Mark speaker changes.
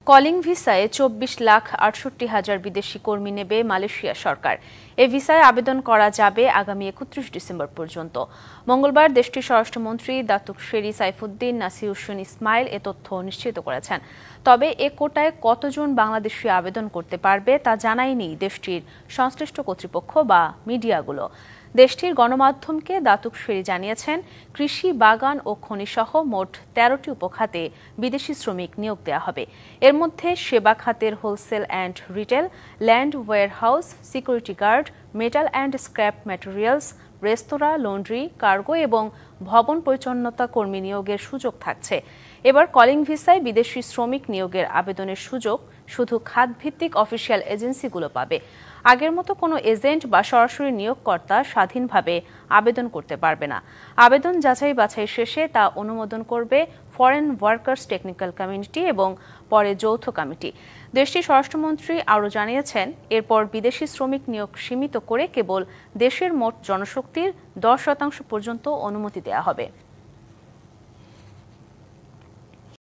Speaker 1: Calling ভিসায় 24,68,000 বিদেশি কর্মী নেবে মালয়েশিয়া সরকার। এই ভিসায় আবেদন করা যাবে আগামী 31 ডিসেম্বর পর্যন্ত। মঙ্গলবার দেশটির স্বরাষ্ট্রমন্ত্রী দাতুক শেরি সাইফুদ্দিন নাসিরুদ্দিন ইসমাইল এ তথ্য নিশ্চিত করেছেন। তবে এ কোটায় কতজন বাংলাদেশি আবেদন করতে পারবে তা জানায়নি দেশটির সংশ্লিষ্ট কর্তৃপক্ষ বা মিডিয়াগুলো। দেশটির গণমাধ্যমকে দাতুক শেরি জানিয়েছেন, কৃষি, বাগান ও খনিসহ মোট 13টি উপখাতে বিদেশি শ্রমিক নিয়োগ দেওয়া হবে। এর মধ্যে সেবা খাতের wholesale and retail, land warehouse, security guard, metal and scrap materials, রেস্তোরাঁ, লন্ড্রি, কার্গো এবং ভবন পরিচ্ছন্নতা কর্মী নিয়োগের সুযোগ থাকছে। এবার কলিং ভিসায় বিদেশি শ্রমিক নিয়োগের আবেদনের সুযোগ শুধু খাতভিত্তিক অফিসিয়াল এজেন্সিগুলো পাবে। আগের মতো কোনো এজেন্ট বা সরাসরি নিয়োগকর্তা স্বাধীনভাবে আবেদন করতে পারবে না। আবেদন যাচাই বাছাই শেষে তা অনুমোদন করবে ফরেন ওয়ার্কার্স টেকনিক্যাল কমিটি এবং পরে যৌথ কমিটি। দেশটির স্বরাষ্ট্রমন্ত্রী আরও জানিয়েছেন, এরপর বিদেশি শ্রমিক নিয়োগ সীমিত করে কেবল দেশের মোট জনশক্তির 10% পর্যন্ত অনুমতি দেওয়া হবে।